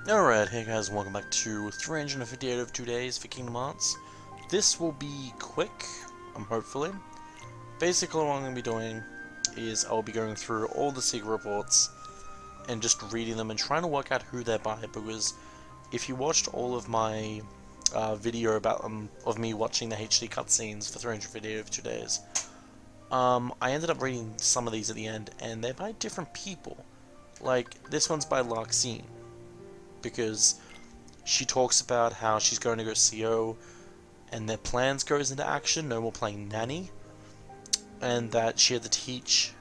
Alright, hey guys, welcome back to 358 of 2 days for Kingdom Hearts. This will be quick, hopefully. Basically what I'm going to be doing is I'll be going through all the secret reports and just reading them and trying to work out who they're by, because if you watched all of my video about of me watching the HD cutscenes for 358 of 2 days, I ended up reading some of these at the end, and they're by different people. Like, this one's by Larxene, because she talks about how she's going to go CO and their plans goes into action, no more playing nanny, and that she had to teach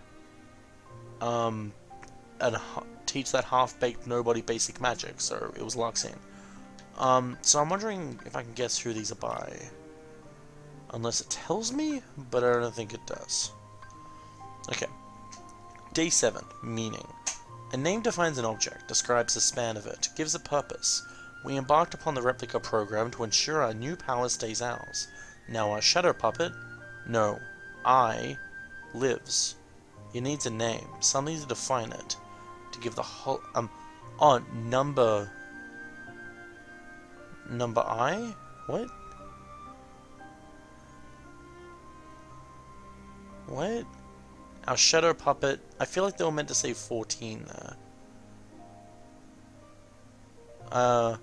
and teach that half-baked nobody basic magic, so it was Larxene. So I'm wondering if I can guess who these are by, unless it tells me, but I don't think it does. Okay. Day 7, meaning. A name defines an object, describes the span of it, gives a purpose. We embarked upon the replica program to ensure our new power stays ours. Now our shadow puppet, no, I, lives. It needs a name, something to define it, to give the whole, number I? What? What? Our shadow puppet, I feel like they were meant to say 14 there.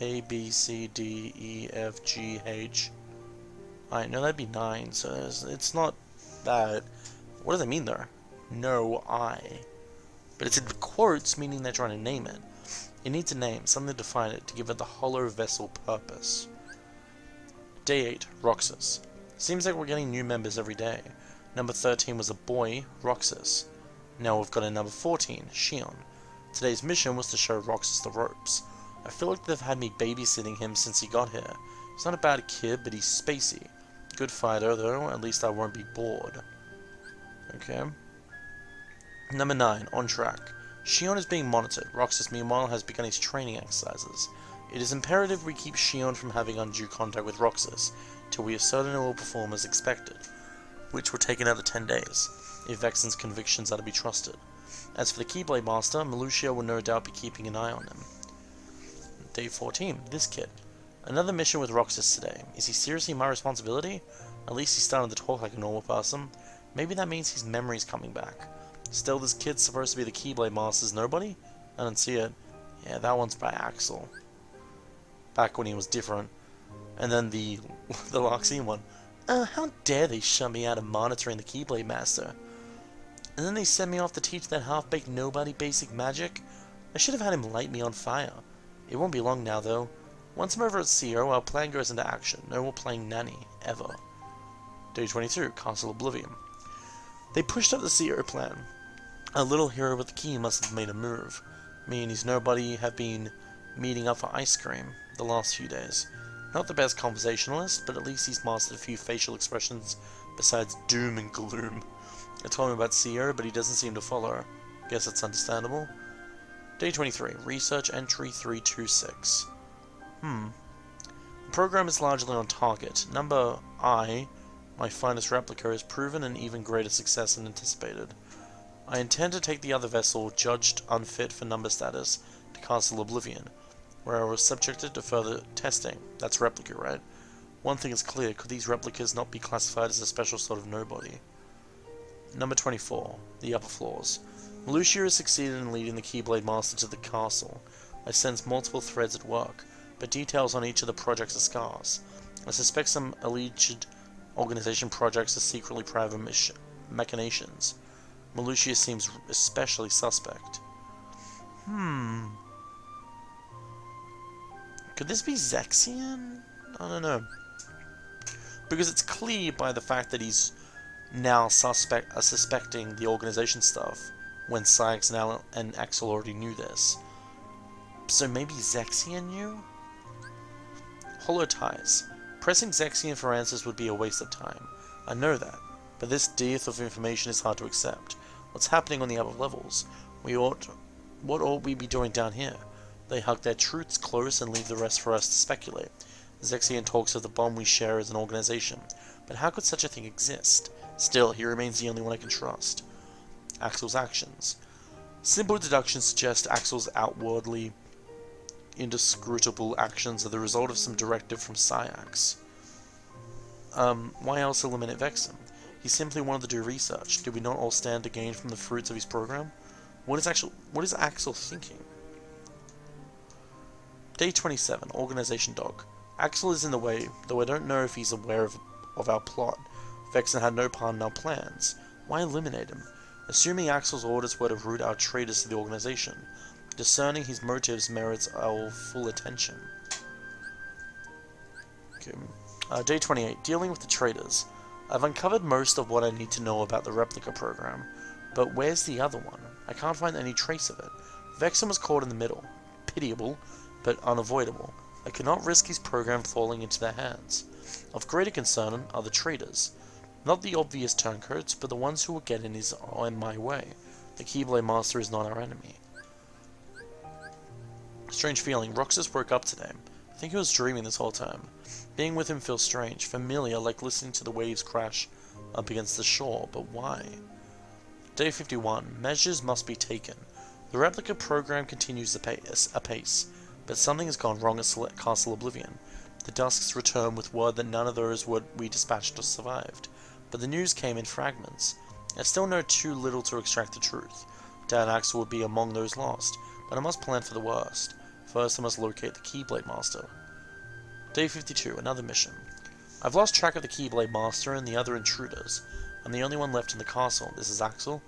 A, B, C, D, E, F, G, H. Alright, no, that'd be 9, so it's not that. What does it mean there? No, I. But it's in quotes, meaning they're trying to name it. It needs a name, something to define it, to give it the hollow vessel purpose. Day 8, Roxas. Seems like we're getting new members every day. Number 13 was a boy, Roxas. Now we've got a number 14, Shion. Today's mission was to show Roxas the ropes. I feel like they've had me babysitting him since he got here. He's not a bad kid, but he's spacey. Good fighter, though, at least I won't be bored. Okay. Number 9, on track. Shion is being monitored. Roxas, meanwhile, has begun his training exercises. It is imperative we keep Shion from having undue contact with Roxas, till we are certain it will perform as expected, which will take another 10 days, if Vexen's convictions are to be trusted. As for the Keyblade Master, Melucia will no doubt be keeping an eye on him. Day 14, this kid. Another mission with Roxas today. Is he seriously my responsibility? At least he's starting to talk like a normal person. Maybe that means his memory's coming back. Still, this kid's supposed to be the Keyblade Master's nobody? I don't see it. Yeah, that one's by Axel. Back when he was different. And then the Larxene one. How dare they shut me out of monitoring the Keyblade Master? And then they send me off to teach that half-baked nobody basic magic? I should have had him light me on fire. It won't be long now, though. Once I'm over at CO, our plan goes into action. No more playing nanny, ever. Day 22, Castle Oblivion. They pushed up the CO plan. Our little hero with the key must have made a move. Me and his nobody have been meeting up for ice cream the last few days. Not the best conversationalist, but at least he's mastered a few facial expressions besides doom and gloom. I told him about CO, but he doesn't seem to follow. Guess it's understandable. Day 23, Research Entry 326. The program is largely on target. Number I, my finest replica, has proven an even greater success than anticipated. I intend to take the other vessel, judged unfit for number status, to Castle Oblivion, where I was subjected to further testing. That's replica, right? One thing is clear, could these replicas not be classified as a special sort of nobody? Number 24, the upper floors. Melucia has succeeded in leading the Keyblade Master to the castle. I sense multiple threads at work, but details on each of the projects are scarce. I suspect some alleged organization projects are secretly private machinations. Melucia seems especially suspect. Could this be Zexion? I don't know. Because it's clear by the fact that he's now suspecting the organization stuff, when Sykes and Axel already knew this. So maybe Zexion knew? Hollow ties. Pressing Zexion for answers would be a waste of time. I know that, but this dearth of information is hard to accept. What's happening on the upper levels? What ought we be doing down here? They hug their truths close and leave the rest for us to speculate. Zexion talks of the bond we share as an organization, but how could such a thing exist? Still, he remains the only one I can trust. Axel's actions. Simple deductions suggest Axel's outwardly inscrutable actions are the result of some directive from Syax. Why else eliminate Vexen? He simply wanted to do research. Did we not all stand to gain from the fruits of his program? What is Axel thinking? Day 27, Organization Dog. Axel is in the way, though I don't know if he's aware of our plot. Vexen had no part in our plans. Why eliminate him? Assuming Axel's orders were to root our traitors to the organization. Discerning his motives merits our full attention. Okay. Day 28, Dealing with the traitors. I've uncovered most of what I need to know about the replica program, but where's the other one? I can't find any trace of it. Vexen was caught in the middle. Pitiable, but unavoidable. I could not risk his program falling into their hands. Of greater concern are the traitors. Not the obvious turncoats, but the ones who will get in my way. The Keyblade Master is not our enemy. Strange feeling. Roxas woke up today. I think he was dreaming this whole time. Being with him feels strange, familiar, like listening to the waves crash up against the shore, but why? Day 51. Measures must be taken. The replica program continues apace, but something has gone wrong at Castle Oblivion. The Dusks return with word that none of those we dispatched survived, but the news came in fragments. I still know too little to extract the truth. Dad Axel would be among those lost, but I must plan for the worst. First, I must locate the Keyblade Master. Day 52, another mission. I've lost track of the Keyblade Master and the other intruders. I'm the only one left in the castle. This is Axel.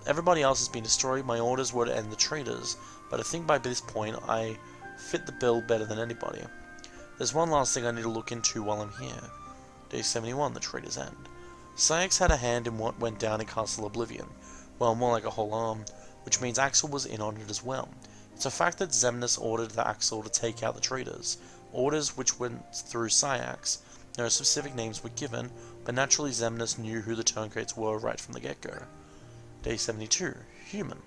Everybody else has been destroyed. My orders were to end the traitors, but I think by this point I fit the bill better than anybody. There's one last thing I need to look into while I'm here. Day 71, the traitors end. Syax had a hand in what went down in Castle Oblivion. Well, more like a whole arm, which means Axel was in on it as well. It's a fact that Xemnas ordered the Axel to take out the traitors. Orders which went through Syax. No specific names were given, but naturally Xemnas knew who the turncoats were right from the get-go. Day 72. Human.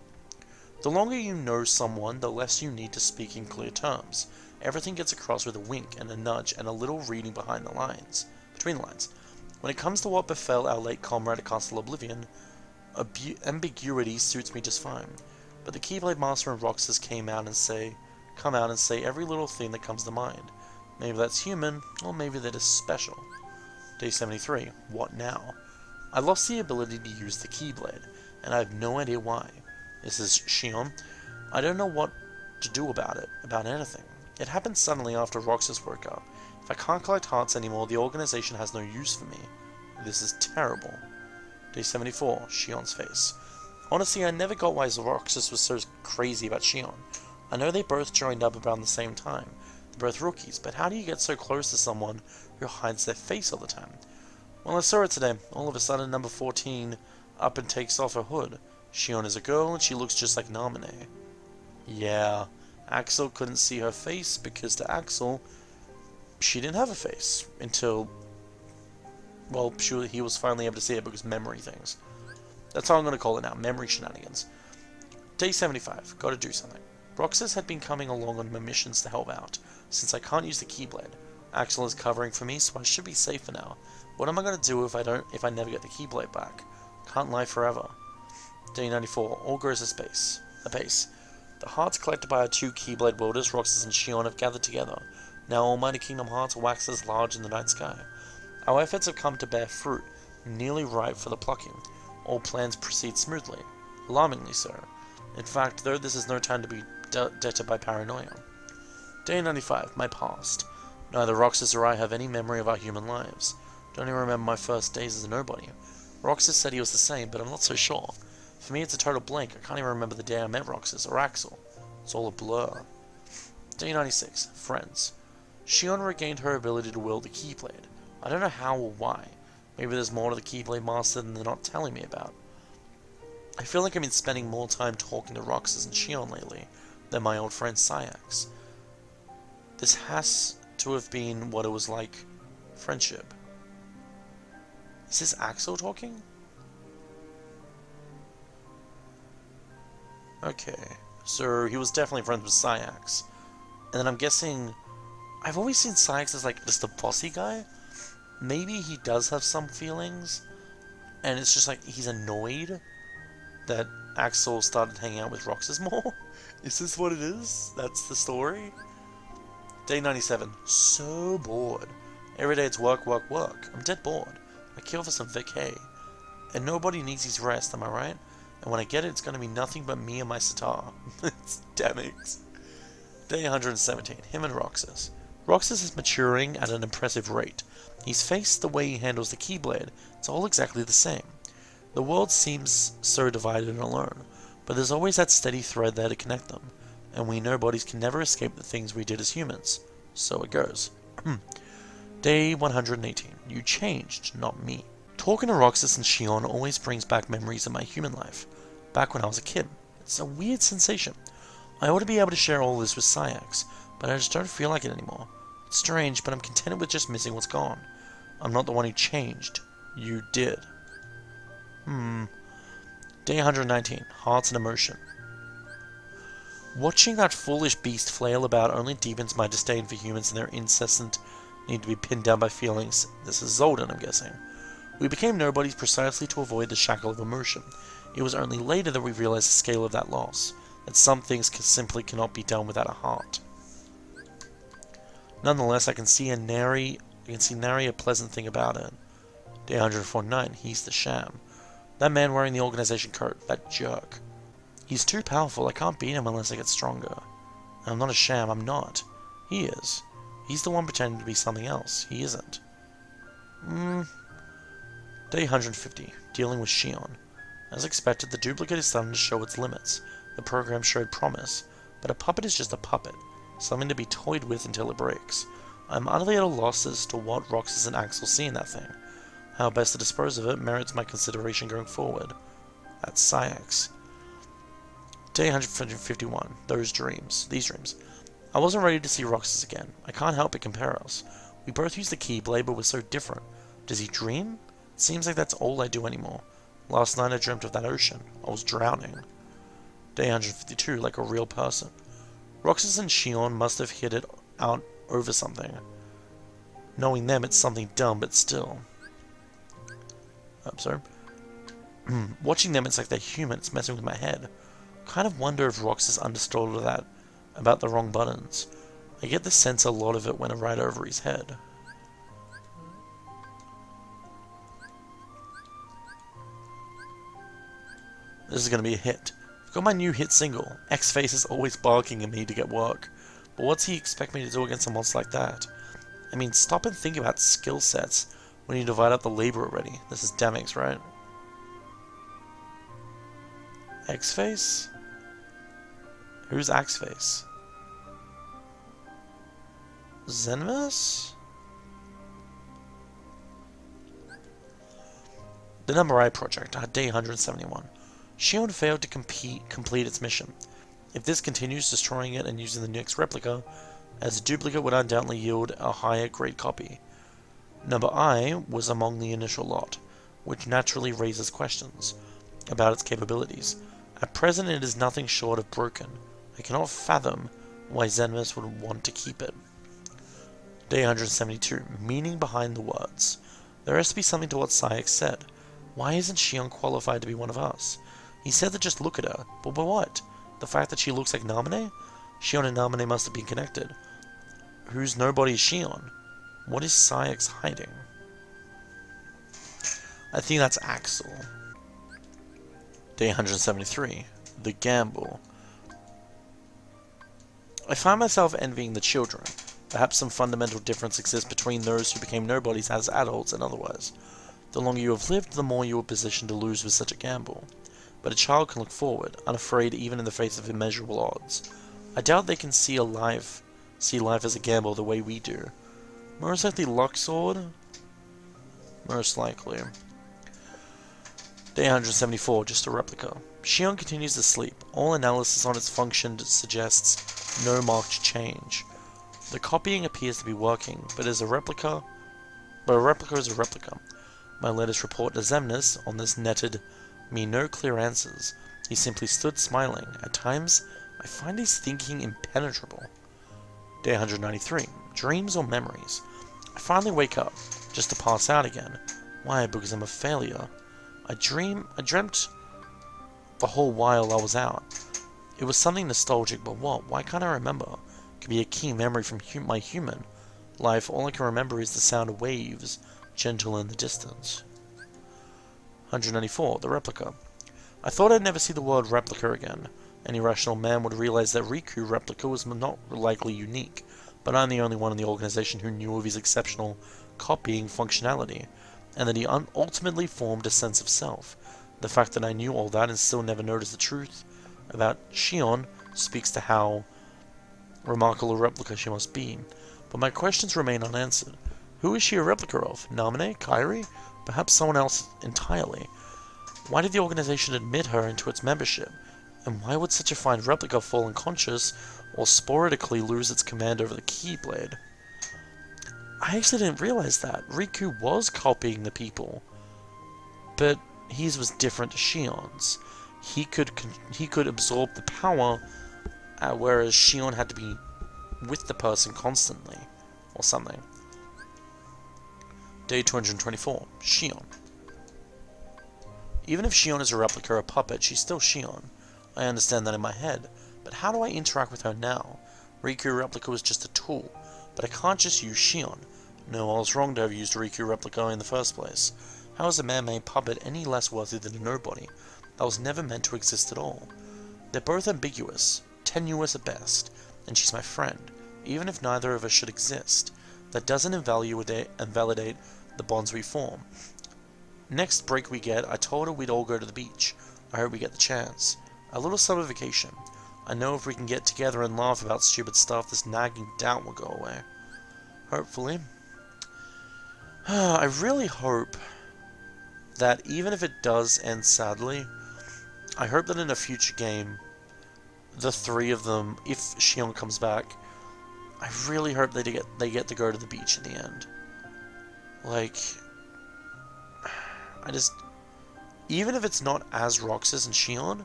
The longer you know someone, the less you need to speak in clear terms. Everything gets across with a wink and a nudge and a little reading between the lines. When it comes to what befell our late comrade at Castle Oblivion, ambiguity suits me just fine. But the Keyblade Master and Roxas come out and say every little thing that comes to mind. Maybe that's human, or maybe that is special. Day 73. What now? I lost the ability to use the Keyblade, and I have no idea why. This is Shion. I don't know what to do about anything. It happened suddenly after Roxas woke up. If I can't collect hearts anymore, the organization has no use for me. This is terrible. Day 74. Shion's face. Honestly, I never got why Roxas was so crazy about Shion. I know they both joined up around the same time. They're both rookies, but how do you get so close to someone who hides their face all the time? Well, I saw it today. All of a sudden, number 14 up and takes off her hood. Shion is a girl, and she looks just like Namine. Yeah, Axel couldn't see her face because to Axel, she didn't have a face until, well, he was finally able to see it because memory things. That's how I'm going to call it now, memory shenanigans. Day 75, gotta do something. Roxas had been coming along on my missions to help out. Since I can't use the Keyblade, Axel is covering for me, so I should be safe for now. What am I going to do if I never get the Keyblade back? Can't lie forever. Day 94, all goes apace. The hearts collected by our two Keyblade wielders, Roxas and Shion, have gathered together. Now Almighty Kingdom Hearts wax as large in the night sky. Our efforts have come to bear fruit, nearly ripe for the plucking. All plans proceed smoothly. Alarmingly so. In fact, though, this is no time to be deterred by paranoia. Day 95, my past. Neither Roxas or I have any memory of our human lives. Don't even remember my first days as a nobody. Roxas said he was the same, but I'm not so sure. For me, it's a total blank. I can't even remember the day I met Roxas or Axel. It's all a blur. Day 96, friends. Shion regained her ability to wield the Keyblade. I don't know how or why. Maybe there's more to the Keyblade Master than they're not telling me about. I feel like I've been spending more time talking to Roxas and Shion lately than my old friend Syax. This has to have been what it was like. Friendship. Is this Axel talking? Okay, so he was definitely friends with Syax. And then I'm guessing... I've always seen Syax as like just a bossy guy. Maybe he does have some feelings, and it's just like he's annoyed that Axel started hanging out with Roxas more? Is this what it is? That's the story? Day 97. So bored. Every day it's work, work, work. I'm dead bored. I kill for some vacay. And nobody needs his rest, am I right? And when I get it, it's going to be nothing but me and my sitar. It's Demix. Day 117. Him and Roxas. Roxas is maturing at an impressive rate. His face, the way he handles the Keyblade, it's all exactly the same. The world seems so divided and alone, but there's always that steady thread there to connect them, and we know bodies can never escape the things we did as humans. So it goes. Day 118. You changed, not me. Talking to Roxas and Shion always brings back memories of my human life, back when I was a kid. It's a weird sensation. I ought to be able to share all this with Sayax, but I just don't feel like it anymore. It's strange, but I'm contented with just missing what's gone. I'm not the one who changed. You did. Day 119. Hearts and Emotion. Watching that foolish beast flail about only deepens my disdain for humans and their incessant need to be pinned down by feelings. This is Zolden, I'm guessing. We became nobodies precisely to avoid the shackle of emotion. It was only later that we realized the scale of that loss, that some things simply cannot be done without a heart. Nonetheless, I can see nary a pleasant thing about it. Day 149. He's the sham. That man wearing the organization coat, that jerk. He's too powerful, I can't beat him unless I get stronger. And I'm not a sham, I'm not. He is. He's the one pretending to be something else. He isn't. Day 150. Dealing with Shion. As expected, the duplicate is starting to show its limits. The program showed promise, but a puppet is just a puppet. Something to be toyed with until it breaks. I'm utterly at a loss as to what Roxas and Axel see in that thing. How best to dispose of it merits my consideration going forward. That's Sayax. Day 151. These dreams. I wasn't ready to see Roxas again. I can't help but compare us. We both use the Keyblade, but we're so different. Does he dream? It seems like that's all I do anymore. Last night I dreamt of that ocean. I was drowning. Day 152. Like a real person. Roxas and Shion must have hit it out over something. Knowing them, it's something dumb, but still. I'm sorry. Watching them, it's like they're human. It's messing with my head. Kind of wonder if Roxas understood all of that about the wrong buttons. I get the sense a lot of it went right over his head. This is going to be a hit. I've got my new hit single. X-Face is always barking at me to get work. But what's he expect me to do against a monster like that? I mean, stop and think about skill sets when you divide up the labor already. This is Demix, right? X-Face? Who's X-Face? Zenmus? The Number I Project, day 171. Shion failed to complete its mission. If this continues, destroying it and using the next replica as a duplicate would undoubtedly yield a higher grade copy. Number I was among the initial lot, which naturally raises questions about its capabilities. At present it is nothing short of broken. I cannot fathom why Zenmus would want to keep it. Day 172. Meaning behind the words. There has to be something to what Sayax said. Why isn't Shion qualified to be one of us? He said that just look at her. But what? The fact that she looks like Namine? Shion and Namine must have been connected. Who's nobody's Shion? What is Sayax hiding? I think that's Axel. Day 173. The Gamble. I find myself envying the children. Perhaps some fundamental difference exists between those who became nobodies as adults and otherwise. The longer you have lived, the more you are positioned to lose with such a gamble. But a child can look forward, unafraid even in the face of immeasurable odds. I doubt they can see life as a gamble the way we do. Most likely Luxord? Most likely. Day 174, just a replica. Shion continues to sleep. All analysis on its function suggests no marked change. The copying appears to be working, but a replica is a replica. My latest report to Zemnis on this netted me no clear answers. He simply stood smiling. At times, I find his thinking impenetrable. Day 193. Dreams or memories? I finally wake up, just to pass out again. Why? Because I'm a failure. I dreamt the whole while I was out. It was something nostalgic, but what? Why can't I remember? It could be a key memory from my human life. All I can remember is the sound of waves, gentle in the distance. 194. The replica. I thought I'd never see the word replica again. Any rational man would realize that Riku replica was not likely unique, but I'm the only one in the organization who knew of his exceptional copying functionality, and that he ultimately formed a sense of self. The fact that I knew all that and still never noticed the truth about Shion speaks to how remarkable a replica she must be. But my questions remain unanswered. Who is she a replica of? Namine? Kairi? Perhaps someone else entirely? Why did the organization admit her into its membership? And why would such a fine replica fall unconscious or sporadically lose its command over the Keyblade? I actually didn't realize that. Riku was copying the people, but his was different to Shion's. He could absorb the power, whereas Shion had to be with the person constantly, or something. Day 224. Shion. Even if Shion is a replica or a puppet, she's still Shion. I understand that in my head, but how do I interact with her now? Riku replica was just a tool, but I can't just use Shion. No, I was wrong to have used Riku replica in the first place. How is a man-made puppet any less worthy than a nobody that was never meant to exist at all? They're both ambiguous, tenuous at best, and she's my friend, even if neither of us should exist. That doesn't invalidate the bonds we form. Next break we get, I told her we'd all go to the beach. I hope we get the chance. A little summer vacation. I know if we can get together and laugh about stupid stuff, this nagging doubt will go away. Hopefully. I really hope that even if it does end sadly, I hope that in a future game, the three of them, if Shion comes back, I really hope they get to go to the beach in the end. Like, even if it's not as Roxas and Shion,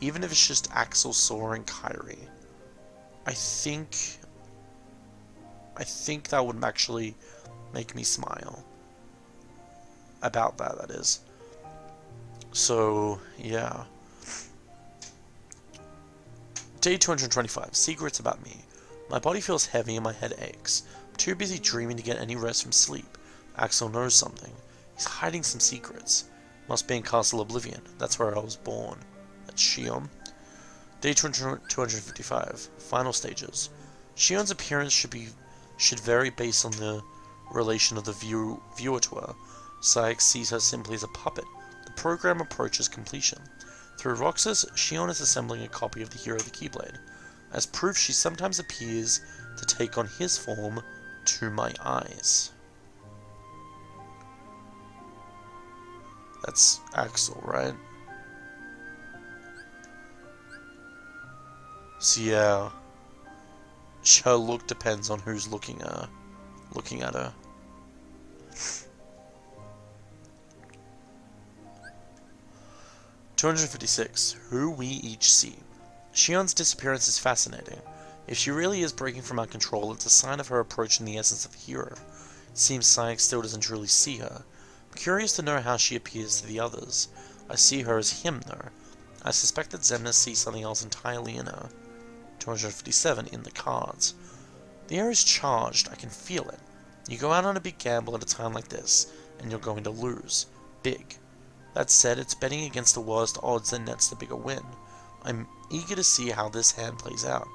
even if it's just Axel, Sora, and Kairi, I think that would actually make me smile. About that is. So, yeah. Day 225. Secrets about me. My body feels heavy and my head aches. I'm too busy dreaming to get any rest from sleep. Axel knows something. He's hiding some secrets. Must be in Castle Oblivion. That's where I was born. That's Shion. Day 255. Final stages. Shion's appearance should vary based on the relation of the viewer to her. Saix sees her simply as a puppet. The program approaches completion. Through Roxas, Shion is assembling a copy of the hero of the Keyblade. As proof, she sometimes appears to take on his form to my eyes. That's Axel, right? So yeah, her look depends on who's looking at her. (256) Who we each see. Shion's disappearance is fascinating. If she really is breaking from our control, it's a sign of her approaching the essence of the hero. It seems Saix still doesn't truly see her. I'm curious to know how she appears to the others. I see her as him, though. I suspect that Xemnas sees something else entirely in her. 257. In the cards. The air is charged. I can feel it. You go out on a big gamble at a time like this, and you're going to lose. Big. That said, it's betting against the worst odds that nets the bigger win. I'm eager to see how this hand plays out.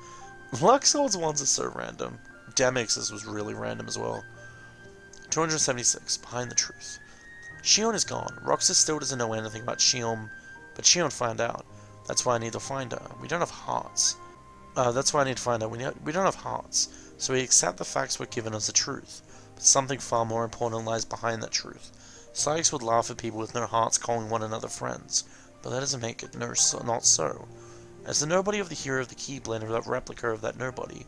Luxord's ones are so random. Demix's was really random as well. 276. Behind the truth. Shion is gone. Roxas still doesn't know anything about Shion, but Shion found out. That's why I need to find her. We don't have hearts. That's why I need to find her. We don't have hearts, so we accept the facts we're given as the truth. But something far more important lies behind that truth. Saix would laugh at people with no hearts calling one another friends, but that doesn't make it not so. As the nobody of the hero of the Keyblade or that replica of that nobody,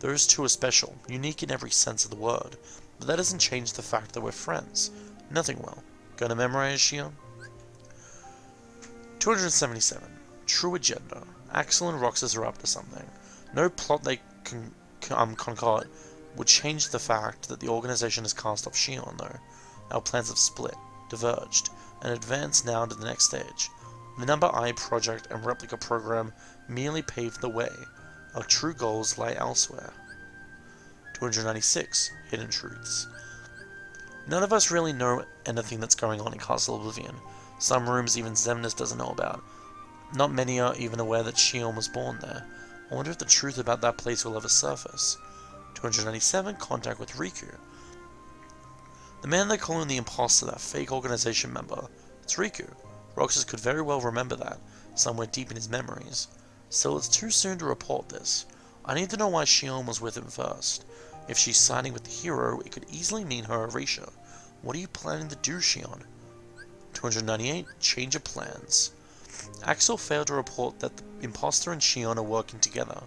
those two are special, unique in every sense of the word, but that doesn't change the fact that we're friends. Nothing will. Gonna memorize, Shion? 277. True agenda. Axel and Roxas are up to something. No plot they concoct would change the fact that the organization has cast off Shion, though. Our plans have split, diverged, and advanced now to the next stage. The Number I project and replica program merely paved the way. Our true goals lie elsewhere. 296. Hidden Truths. None of us really know anything that's going on in Castle Oblivion. Some rooms even Xemnas doesn't know about. Not many are even aware that Xion was born there. I wonder if the truth about that place will ever surface. 297. Contact with Riku. The man they call him the imposter, that fake organization member, it's Riku. Roxas could very well remember that, somewhere deep in his memories. Still, it's too soon to report this. I need to know why Xion was with him first. If she's siding with the hero, it could easily mean her erasure. What are you planning to do, Xion? 298. Change of plans. Axel failed to report that the imposter and Xion are working together.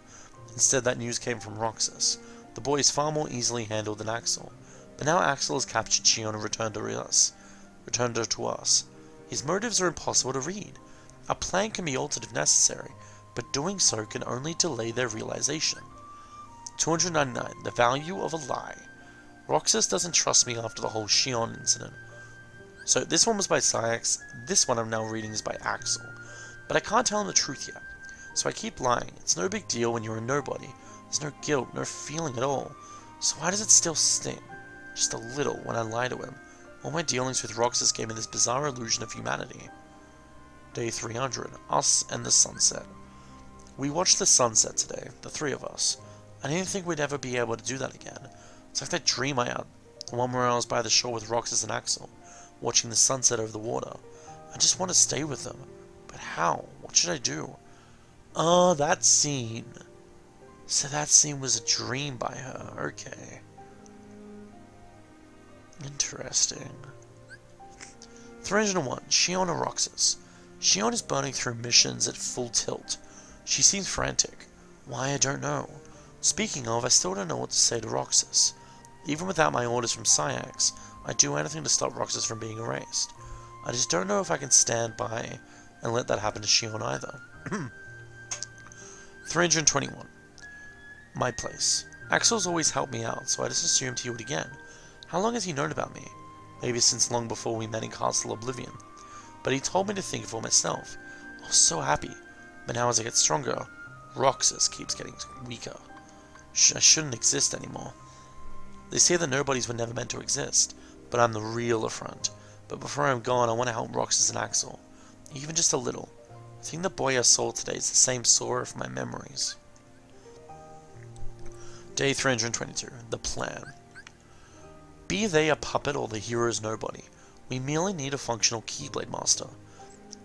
Instead, that news came from Roxas. The boy is far more easily handled than Axel. But now Axel has captured Xion and returned her to us. His motives are impossible to read. Our plan can be altered if necessary, but doing so can only delay their realization. 299. The value of a lie. Roxas doesn't trust me after the whole Xion incident. So this one was by Sayax, this one I'm now reading is by Axel. But I can't tell him the truth yet. So I keep lying. It's no big deal when you're a nobody. There's no guilt, no feeling at all. So why does it still sting? Just a little when I lie to him. All my dealings with Roxas gave me this bizarre illusion of humanity. Day 300. Us and the sunset. We watched the sunset today, the three of us. I didn't think we'd ever be able to do that again. It's like that dream I had, the one where I was by the shore with Roxas and Axel, watching the sunset over the water. I just want to stay with them. But how? What should I do? Oh, that scene. So that scene was a dream by her. Okay. Interesting. 301. Xion and Roxas. Xion is burning through missions at full tilt. She seems frantic. Why, I don't know. Speaking of, I still don't know what to say to Roxas. Even without my orders from Sayax, I'd do anything to stop Roxas from being erased. I just don't know if I can stand by and let that happen to Xion either. 321. My place. Axel's always helped me out, so I just assumed he would again. How long has he known about me? Maybe since long before we met in Castle Oblivion. But he told me to think for myself. I was so happy. But now as I get stronger, Roxas keeps getting weaker. I shouldn't exist anymore. They say that nobodies were never meant to exist, but I'm the real affront. But before I'm gone, I want to help Roxas and Axel. Even just a little. I think the boy I saw today is the same Sora from my memories. Day 322. The plan. Be they a puppet or the hero's nobody, we merely need a functional Keyblade Master.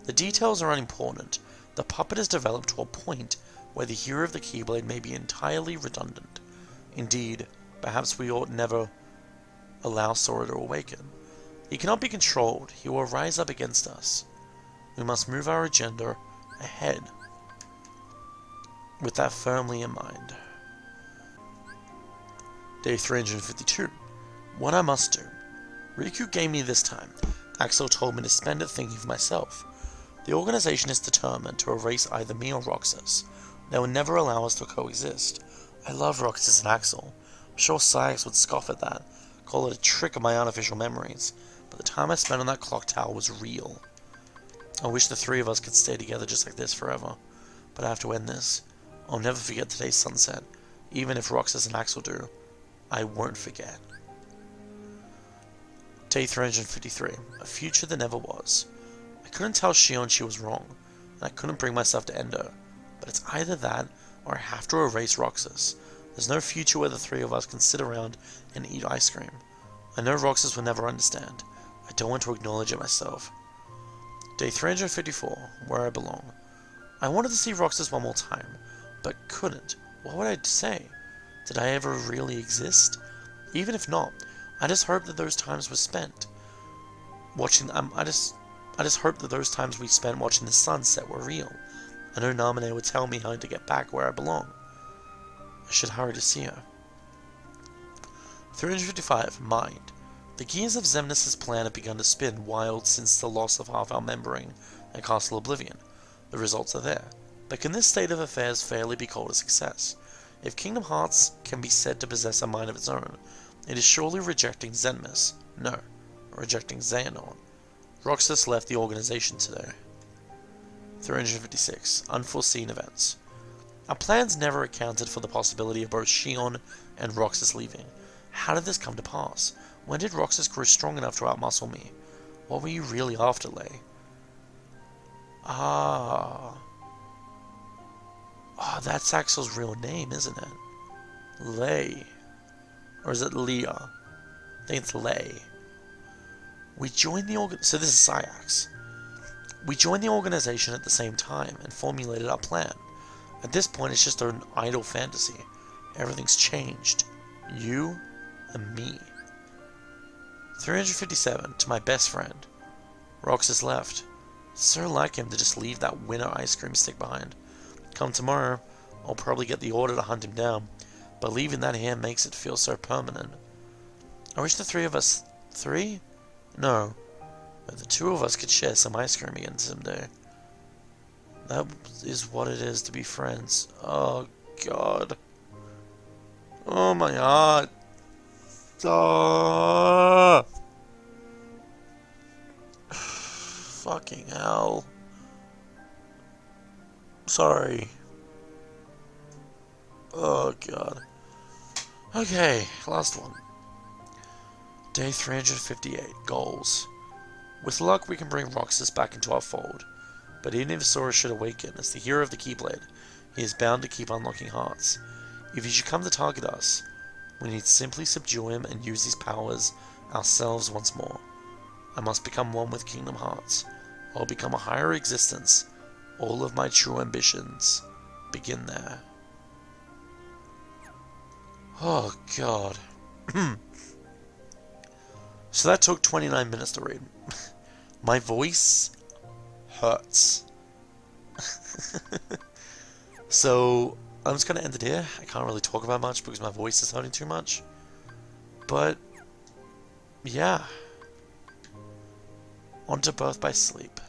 The details are unimportant. The puppet is developed to a point where the hero of the Keyblade may be entirely redundant. Indeed, perhaps we ought never allow Sora to awaken. He cannot be controlled. He will rise up against us. We must move our agenda ahead with that firmly in mind. Day 352. What I must do. Riku gave me this time. Axel told me to spend it thinking for myself. The organization is determined to erase either me or Roxas. They will never allow us to coexist. I love Roxas and Axel. I'm sure Sayax would scoff at that, call it a trick of my unofficial memories, but the time I spent on that clock tower was real. I wish the three of us could stay together just like this forever, but I have to end this. I'll never forget today's sunset. Even if Roxas and Axel do, I won't forget. Day 353. A future that never was. I couldn't tell Xion she was wrong, and I couldn't bring myself to end her. But it's either that, or I have to erase Roxas. There's no future where the three of us can sit around and eat ice cream. I know Roxas will never understand. I don't want to acknowledge it myself. Day 354. Where I belong. I wanted to see Roxas one more time, but couldn't. What would I say? Did I ever really exist? Even if not, I just hope that those times were spent watching. I just hope that those times we spent watching the sunset were real. I know Namine would tell me how to get back where I belong. I should hurry to see her. 355. Mind. The gears of Xemnas' plan have begun to spin wild since the loss of half our membrane at Castle Oblivion. The results are there. But can this state of affairs fairly be called a success? If Kingdom Hearts can be said to possess a mind of its own, it is surely rejecting Xemnas. No, rejecting Xehanort. Roxas left the organization today. 356. Unforeseen events. Our plans never accounted for the possibility of both Shion and Roxas leaving. How did this come to pass? When did Roxas grow strong enough to outmuscle me? What were you really after, Lei? Ah, that's Axel's real name, isn't it? Lei. Or is it Leah? I think it's Lei. We joined the so this is Syax. We joined the organization at the same time and formulated our plan. At this point, it's just an idle fantasy. Everything's changed. You and me. 357. To my best friend. Roxas left. It's so like him to just leave that winter ice cream stick behind. Come tomorrow, I'll probably get the order to hunt him down, but leaving that here makes it feel so permanent. I wish the three of us... Three? No. But the two of us could share some ice cream again someday. That is what it is to be friends. Oh, God. Oh, my heart. Oh. Fucking hell. Sorry. Oh, God. Okay, last one. Day 358. Goals. With luck, we can bring Roxas back into our fold. But even if Sora should awaken, as the hero of the Keyblade, he is bound to keep unlocking hearts. If he should come to target us, we need to simply subdue him and use his powers ourselves once more. I must become one with Kingdom Hearts. I'll become a higher existence. All of my true ambitions begin there. Oh, God. So that took 29 minutes to read. My voice hurts. So, I'm just going to end it here. I can't really talk about much because my voice is hurting too much. But, yeah. On to Birth by Sleep.